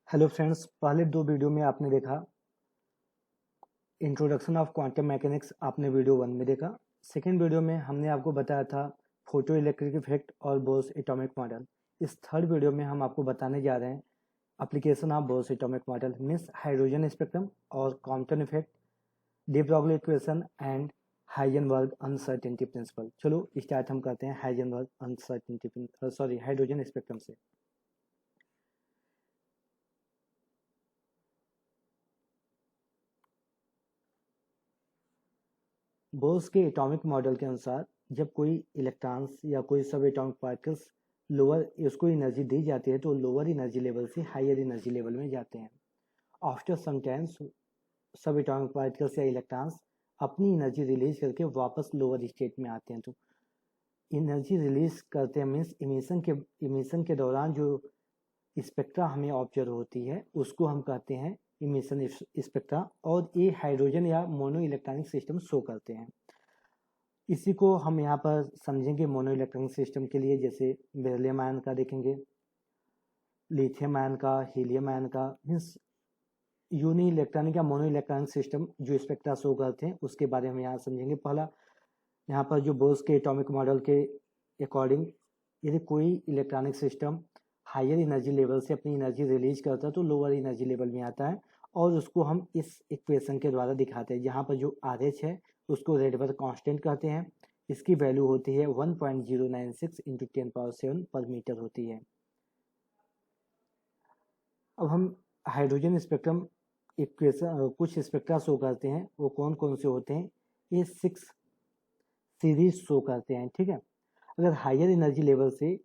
Hello friends, पहले दो video में आपने देखा इंट्रोडक्शन ऑफ क्वांटम मैकेनिक्स, आपने वीडियो 1 में देखा। सेकेंड वीडियो में हमने आपको बताया था फोटो इलेक्ट्रिक इफेक्ट और बोस एटॉमिक मॉडल। इस थर्ड वीडियो में हम आपको बताने जा रहे हैं application of Bohr's atomic model means hydrogen spectrum और quantum effect, de Broglie equation and Heisenberg uncertainty principle. चलो स्टार्ट हम करते हैं हाइजेनबर्ग अनसर्टेनिटी हाइड्रोजन स्पेक्ट्रम से। बोर्स के एटॉमिक मॉडल के अनुसार जब कोई इलेक्ट्रॉन्स या कोई सब एटॉमिक पार्टिकल्स लोअर उसको एनर्जी दी जाती है तो लोअर एनर्जी लेवल से हायर एनर्जी लेवल में जाते हैं। आफ्टर सम टाइम सब एटॉमिक पार्टिकल्स या इलेक्ट्रॉन्स अपनी एनर्जी रिलीज करके वापस लोअर स्टेट में आते हैं। तो एनर्जी रिलीज करते हैं मीन्स इमिशन के दौरान जो स्पेक्ट्रा हमें ऑब्जर्व होती है उसको हम कहते हैं इमिशन स्पेक्ट्रा, और ये हाइड्रोजन या मोनो इलेक्ट्रॉनिक सिस्टम शो करते हैं। इसी को हम यहाँ पर समझेंगे मोनो इलेक्ट्रॉनिक सिस्टम के लिए, जैसे बेरिलियम आयन का देखेंगे, लिथियम आयन का, हीलियम आयन का, मीन्स यूनि इलेक्ट्रॉनिक या मोनो इलेक्ट्रॉनिक सिस्टम जो स्पेक्ट्रा शो करते हैं उसके बारे में यहाँ समझेंगे। पहला यहाँ पर जो बोर्स के एटॉमिक मॉडल के अकॉर्डिंग यदि कोई electronic system higher energy level से अपनी एनर्जी रिलीज करता है तो लोअर एनर्जी लेवल में आता है, और उसको हम इस इक्वेशन के द्वारा दिखाते हैं। यहाँ पर जो RH है उसको रेडबर्ग कांस्टेंट कहते हैं। इसकी वैल्यू होती है 1.096 × 10⁻⁷ पर मीटर होती है। अब हम हाइड्रोजन स्पेक्ट्रम इक्वेशन कुछ स्पेक्ट्रा शो करते हैं, वो कौन कौन से होते हैं, ये 6 सीरीज शो करते हैं। ठीक है, अगर हायर एनर्जी लेवल से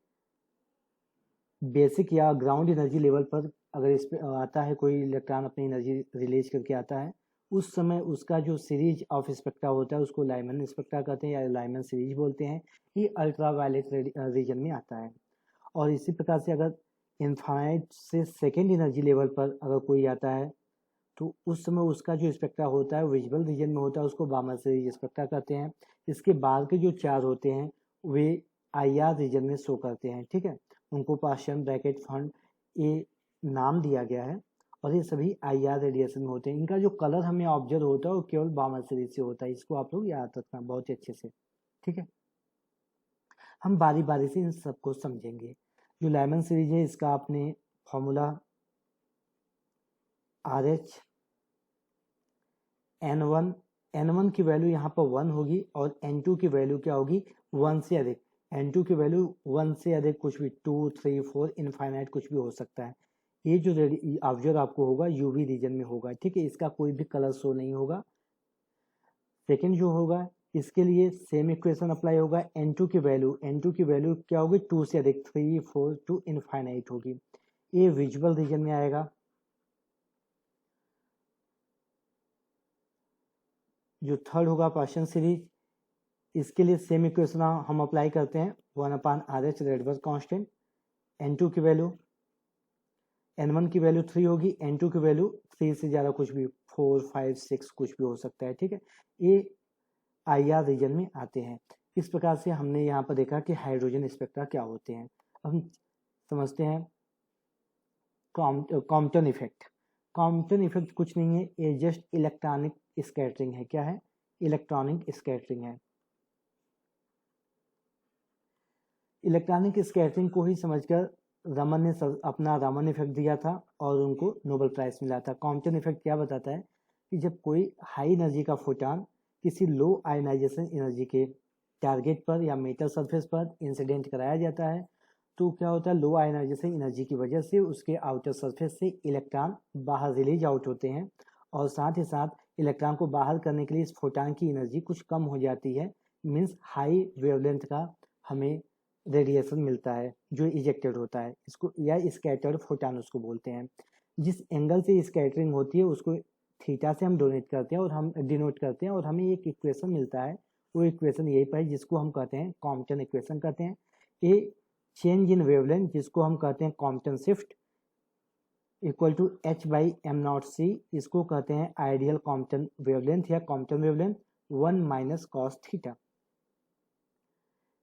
बेसिक या ग्राउंड एनर्जी लेवल पर अगर इस पे आता है कोई इलेक्ट्रॉन अपनी एनर्जी रिलीज करके आता है, उस समय उसका जो सीरीज ऑफ स्पेक्ट्रा होता है उसको लाइमन स्पेक्ट्रा कहते हैं या लाइमन सीरीज बोलते हैं। ये अल्ट्रावायलेट रीजन में आता है। और इसी प्रकार से अगर इनफाइनाइट से सेकेंड एनर्जी लेवल पर अगर कोई आता है तो उस समय उसका जो स्पेक्ट्रा होता है विजिबल रीजन में होता है, उसको बामर सीरीज स्पेक्ट्रा कहते हैं। इसके बाद के जो 4 होते हैं वे IR रीजन में शो करते हैं। ठीक है, उनको पार्शियल ब्रैकेट फंड ये नाम दिया गया है, और ये सभी IR रेडिएशन में होते हैं। इनका जो कलर हमें ऑब्जर्व होता है वो केवल बामर सीरीज से होता है, इसको आप लोग याद रखना बहुत ही अच्छे से। ठीक है, हम बारी बारी से इन सबको समझेंगे। जो लाइमन सीरीज है इसका आपने फॉर्मूला RH N1 की वैल्यू यहाँ पर 1 होगी, और N2 की वैल्यू क्या होगी, 1 से अधिक। N2 की वैल्यू 1 से अधिक कुछ भी 2, 3, 4 इनफाइनाइट कुछ भी हो सकता है। ये जो ऑब्जर्व आपको होगा UV रीजन में होगा। ठीक है, इसका कोई भी कलर शो नहीं होगा। सेकेंड जो होगा इसके लिए सेम इक्वेशन अप्लाई होगा। N2 की वैल्यू क्या होगी, 2 से अधिक, 3, 4 टू इनफाइनाइट होगी। ये विजुअल रीजन में आएगा। जो थर्ड होगा पार्शियल सीरीज, इसके लिए सेम इक्वेशन हम अप्लाई करते हैं 1/RH रेडबर्ग कांस्टेंट। N2 की वैल्यू N1 की वैल्यू 3 होगी, N2 की वैल्यू 3 से ज़्यादा कुछ भी 4, 5, 6 कुछ भी हो सकता है। ठीक है, ये IR रीजन में आते हैं। इस प्रकार से हमने यहाँ पर देखा कि हाइड्रोजन स्पेक्ट्रा क्या होते हैं। अब हम समझते हैं कॉम्पटन इफेक्ट। कॉम्पटन इफेक्ट कुछ नहीं है, ये जस्ट इलेक्ट्रॉनिक स्कैटरिंग है। क्या है, इलेक्ट्रॉनिक स्कैटरिंग है। इलेक्ट्रॉनिक स्कैटरिंग को ही समझकर रमन ने अपना रमन इफेक्ट दिया था और उनको नोबेल प्राइज मिला था। कॉम्पटन इफेक्ट क्या बताता है कि जब कोई हाई एनर्जी का फोटॉन किसी लो आयनाइजेशन एनर्जी के टारगेट पर या मेटल सरफेस पर इंसिडेंट कराया जाता है तो क्या होता है, लो आयनाइजेशन एनर्जी की वजह से उसके आउटर सरफेस से इलेक्ट्रॉन बाहर रिलीज आउट होते हैं, और साथ ही साथ इलेक्ट्रॉन को बाहर करने के लिए इस फोटॉन की एनर्जी कुछ कम हो जाती है। मीन्स हाई वेवलेंथ का हमें रेडिएशन मिलता है जो इजेक्टेड होता है, इसको या स्कैटर्ड फोटॉन उसको बोलते हैं। जिस एंगल से स्कैटरिंग होती है उसको थीटा से हम डिनोट करते हैं और हमें एक इक्वेशन मिलता है। वो इक्वेशन यही पर है जिसको हम कहते हैं कॉम्पटन इक्वेशन कहते हैं। ये चेंज इन वेवलेंथ जिसको हम कहते हैं Compton shift equal to H/m0c, इसको कहते हैं आइडियल कॉम्पटन वेवलेंथ या कॉम्पटन वेवलेंथ 1 - cos थीटा।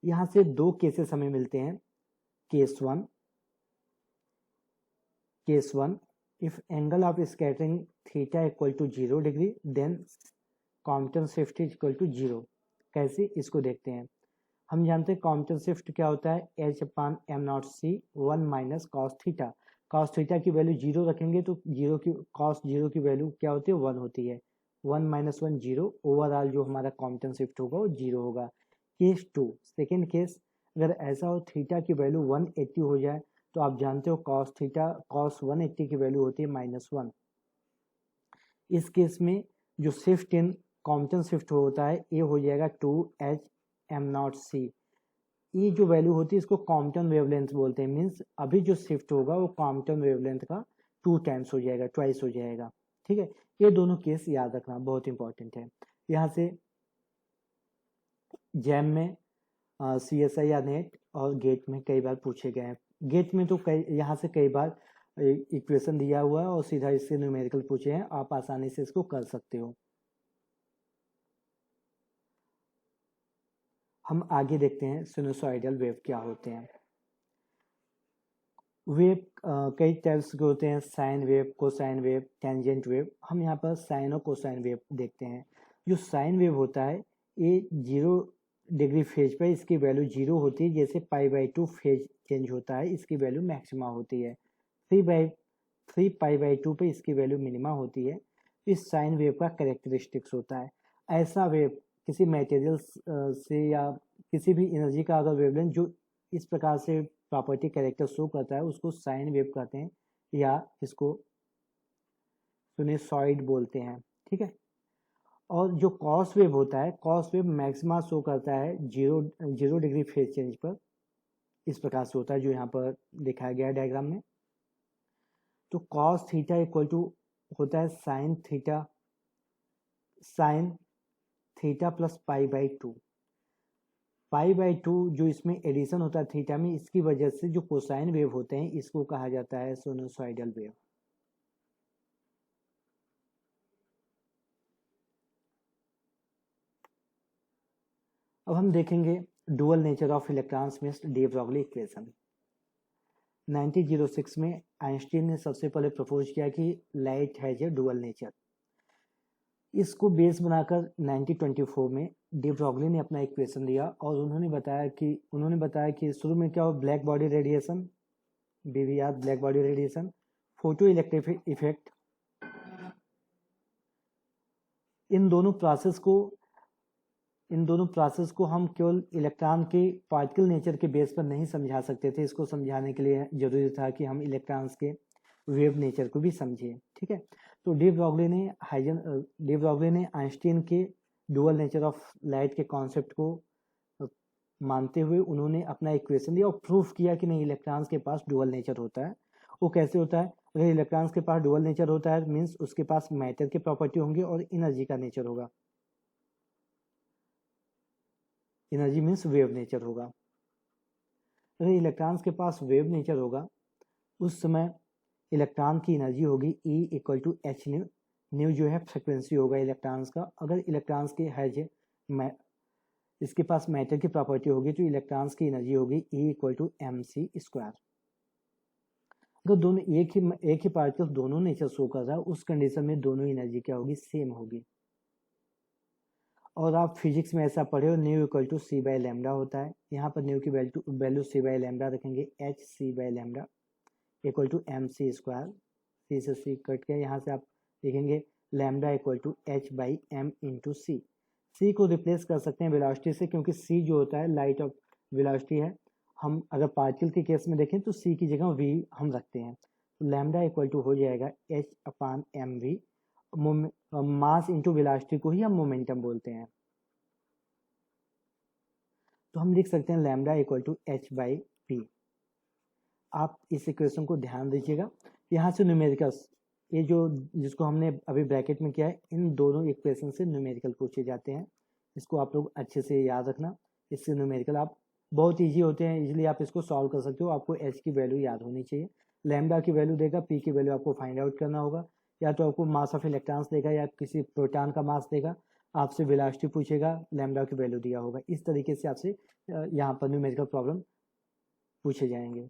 यहाँ से 2 केसेस हमें मिलते हैं, case one if angle of scattering theta equal to 0 degree then Compton shift is equal to 0। कैसे, इसको देखते हैं। हम जानते हैं कॉम्पटन शिफ्ट क्या होता है, H/m0c 1 minus cos theta. Cos theta की वैल्यू 0 रखेंगे तो कॉस 0 की वैल्यू क्या होती है, 1 होती है। 1 माइनस 1 0, ओवरऑल जो हमारा कॉम्पटन शिफ्ट होगा वो 0 होगा। केस 2, सेकेंड केस, अगर ऐसा हो थीटा की वैल्यू 180 हो जाए तो आप जानते हो कॉस 180 की वैल्यू होती है -1। इस केस में जो शिफ्ट इन कॉम्पटन शिफ्ट होता है ये हो जाएगा 2H/m0c। ये जो वैल्यू होती है इसको कॉम्पटन वेवलेंथ बोलते हैं। मीन्स अभी जो शिफ्ट होगा वो कॉम्पटन वेवलेंथ का 2 टाइम्स हो जाएगा, ट्वाइस हो जाएगा। ठीक है, ये दोनों केस याद रखना बहुत इंपॉर्टेंट है। यहाँ से जैम में CSI या नेट और गेट में कई बार पूछे गए हैं। गेट में तो यहाँ से कई बार इक्वेशन दिया हुआ है और सीधा इससे न्यूमेरिकल पूछे हैं, आप आसानी से इसको कर सकते हो। हम आगे देखते हैं सिनुसॉइडल वेव क्या होते हैं। वेव कई टाइप्स के होते हैं, sine wave, cosine wave, tangent wave. हम यहाँ पर साइन और कोसाइन वेव देखते हैं। जो साइन वेव होता है ये 0 डिग्री फेज पर इसकी वैल्यू 0 होती है, जैसे π/2 फेज चेंज होता है इसकी वैल्यू मैक्सिमा होती है। 3 π/2 पे इसकी वैल्यू मिनिमा होती है। इस साइन वेव का कैरेक्टरिस्टिक्स होता है, ऐसा वेव किसी मटेरियल से या किसी भी एनर्जी का अगर वेवलेंथ जो इस प्रकार से प्रॉपर्टी कैरेक्टर शो करता है उसको साइन वेव कहते हैं, या इसको सिनुसॉइड बोलते हैं। ठीक है, और जो कॉस वेव होता है, कॉस वेव मैक्सिमा शो करता है 0 डिग्री फेज चेंज पर, इस प्रकार से होता है जो यहाँ पर दिखाया गया है डायग्राम में। तो कॉस थीटा इक्वल टू होता है साइन थीटा प्लस π/2। π/2 जो इसमें एडिशन होता है थीटा में, इसकी वजह से जो कोसाइन वेव होते हैं इसको कहा जाता है सिनुसॉइडल वेव। अब हम देखेंगे डुअल नेचर ऑफ इलेक्ट्रॉन्स में डी ब्रॉगली इक्वेशन। 1906 में आइंस्टीन ने सबसे पहले प्रपोज किया कि light has A dual nature. इसको बेस बनाकर 1924 में डी ब्रॉगली ने अपना इक्वेशन दिया और उन्होंने बताया कि शुरू में क्या हो, black body radiation, BBR black body radiation, photo electric effect, इन दोनों प्रोसेस को हम केवल इलेक्ट्रॉन के पार्टिकल नेचर के बेस पर नहीं समझा सकते थे। इसको समझाने के लिए जरूरी था कि हम इलेक्ट्रॉन्स के वेव नेचर को भी समझें। ठीक है, तो डी ब्रॉगली ने आइंस्टीन के डुअल नेचर ऑफ लाइट के कॉन्सेप्ट को मानते हुए उन्होंने अपना इक्वेशन दिया और प्रूफ किया कि नहीं, इलेक्ट्रॉन्स के पास डुअल नेचर होता है। वो कैसे होता है, अगर इलेक्ट्रॉन्स के पास डुअल नेचर होता है मीन्स उसके पास मैटर की प्रॉपर्टी होंगी और एनर्जी का नेचर होगा। एनर्जी मीन्स वेव नेचर होगा। अगर इलेक्ट्रॉन्स के पास वेव नेचर होगा उस समय इलेक्ट्रॉन की एनर्जी होगी E equal to h nu. Nu जो है फ्रिक्वेंसी होगा इलेक्ट्रॉन्स का। अगर इलेक्ट्रॉन्स के इसके पास मैटर की प्रॉपर्टी होगी तो इलेक्ट्रॉन्स की एनर्जी होगी E इक्वल टू mc²। अगर दोनों एक ही पार्टिकल दोनों नेचर शो कर रहा है उस कंडीशन में दोनों एनर्जी क्या होगी, सेम होगी। और आप फिजिक्स में ऐसा पढ़े हो, न्यू इक्वल टू c/λ होता है। यहाँ पर न्यू की वैल्यू c/λ रखेंगे, h/λ equal to mc²। c से c कट गया, यहाँ से आप लिखेंगे lambda equal to h/m into C. C को रिप्लेस कर सकते हैं वेलोसिटी से, क्योंकि सी जो होता है लाइट ऑफ वेलोसिटी है। हम अगर पार्टिकल के केस में देखें तो सी की जगह वी हम रखते हैं। लैम्डा इक्वल टू हो जाएगा h/mv। मास इंटू वेलोसिटी को ही हम मोमेंटम बोलते हैं, तो हम लिख सकते हैं लैम्डा इक्वल टू h/p। आप इस इक्वेशन को ध्यान दीजिएगा। यहाँ से न्यूमेरिकल्स, ये जो जिसको हमने अभी ब्रैकेट में किया है, इन दोनों इक्वेशन से न्यूमेरिकल पूछे जाते हैं। इसको आप लोग अच्छे से याद रखना। इससे न्यूमेरिकल आप बहुत इजी होते हैं, इजीली आप इसको सॉल्व कर सकते हो। आपको h की वैल्यू याद होनी चाहिए, लैम्डा की वैल्यू देगा, p की वैल्यू आपको फाइंड आउट करना होगा। या तो आपको मास ऑफ इलेक्ट्रॉन्स देगा या किसी प्रोटॉन का मास देगा, आपसे वेलोसिटी पूछेगा, लैम्डा की वैल्यू दिया होगा। इस तरीके से आपसे यहाँ पर न्यूमेरिकल प्रॉब्लम पूछे जाएंगे।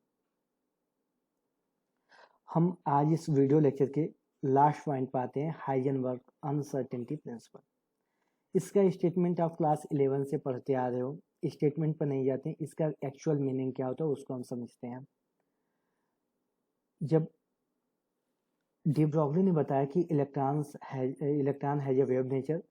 हम आज इस वीडियो लेक्चर के लास्ट पॉइंट पे आते हैं, हाइजेनबर्ग अनसर्टेनिटी प्रिंसिपल। इसका स्टेटमेंट आप क्लास 11 से पढ़ते आ रहे हो, स्टेटमेंट पर नहीं जाते हैं, इसका एक्चुअल मीनिंग क्या होता है उसको हम समझते हैं। जब डी ब्रॉगली ने बताया कि electron has a wave nature,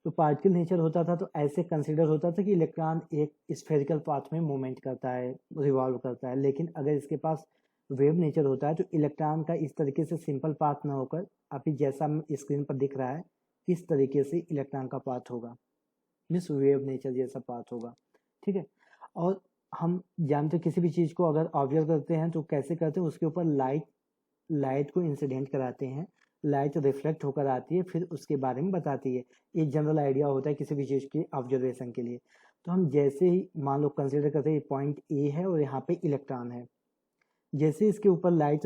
तो पार्टिकल नेचर होता था तो ऐसे कंसिडर होता था कि इलेक्ट्रॉन एक स्फेरिकल पाथ में मूवमेंट करता है, रिवॉल्व करता है। लेकिन अगर इसके पास वेव नेचर होता है तो इलेक्ट्रॉन का इस तरीके से सिंपल पाथ ना होकर अभी जैसा स्क्रीन पर दिख रहा है इस तरीके से इलेक्ट्रॉन का पाथ होगा, मीन्स वेव नेचर जैसा पाथ होगा। ठीक है, और हम जानते किसी भी चीज़ को अगर ऑब्जर्व करते हैं तो कैसे करते हैं, उसके ऊपर लाइट को इंसिडेंट कराते हैं, लाइट रिफ्लेक्ट होकर आती है, फिर उसके बारे में बताती है। एक जनरल आइडिया होता है किसी भी चीज़ की ऑब्जर्वेशन के लिए। तो हम जैसे ही मान लो कंसिडर करते हैं पॉइंट ए है और यहाँ पे इलेक्ट्रॉन है, जैसे इसके ऊपर लाइट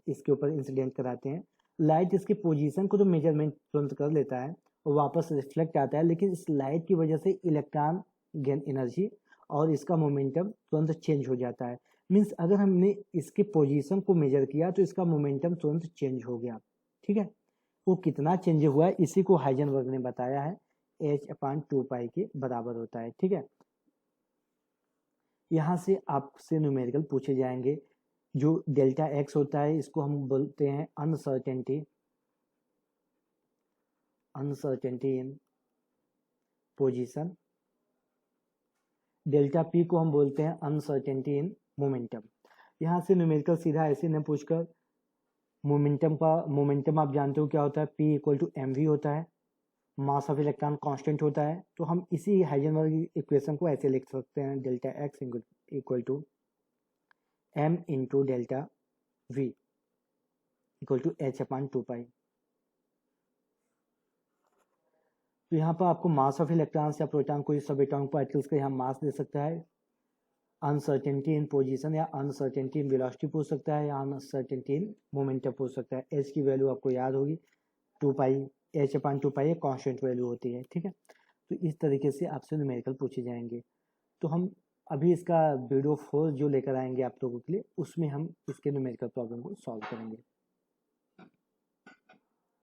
इसके ऊपर इंसिडेंट कराते हैं, लाइट इसके पोजीशन को तो मेजरमेंट तुरंत कर लेता है और वापस रिफ्लेक्ट आता है, लेकिन इस लाइट की वजह से इलेक्ट्रॉन गेन एनर्जी और इसका मोमेंटम तुरंत चेंज हो जाता है। मीन्स अगर हमने इसके पोजीशन को मेजर किया तो इसका मोमेंटम तुरंत चेंज हो गया। ठीक है, वो कितना चेंज हुआ है इसी को हाइजेनबर्ग ने बताया है, h/2π के बराबर होता है। ठीक है, यहाँ से आपसे न्यूमेरिकल पूछे जाएंगे। जो डेल्टा एक्स होता है इसको हम बोलते हैं अनसर्टेनिटी इन पोजीशन। डेल्टा पी को हम बोलते हैं अनसर्टेनिटी इन मोमेंटम। यहाँ से न्यूमेरिकल सीधा ऐसे न पूछकर मोमेंटम आप जानते हो क्या होता है, P = mv होता है, मास ऑफ इलेक्ट्रॉन कांस्टेंट होता है। तो हम इसी हाइजेनबर्ग इक्वेशन को ऐसे लिख सकते हैं, delta x = m × delta v = h/2π। तो यहाँ पर आपको मास ऑफ इलेक्ट्रॉन्स या प्रोटॉन कोई सब एटॉमिक पार्टिकल्स का यहाँ मास दे सकता है, अनसर्टेनिटी इन पोजीशन या अनसर्टेनिटी इन वेलोसिटी पूछ सकता है, या अनसर्टेनिटी इन मोमेंटम पूछ सकता है। एच की वैल्यू आपको याद होगी 2π, h/2π एक कांस्टेंट वैल्यू होती है। ठीक है, तो इस तरीके से आपसे न्यूमेरिकल पूछे जाएंगे। तो हम अभी इसका वीडियो 4 जो लेकर आएंगे आप लोगों के लिए, उसमें हम इसके न्यूमेरिकल प्रॉब्लम को सॉल्व करेंगे।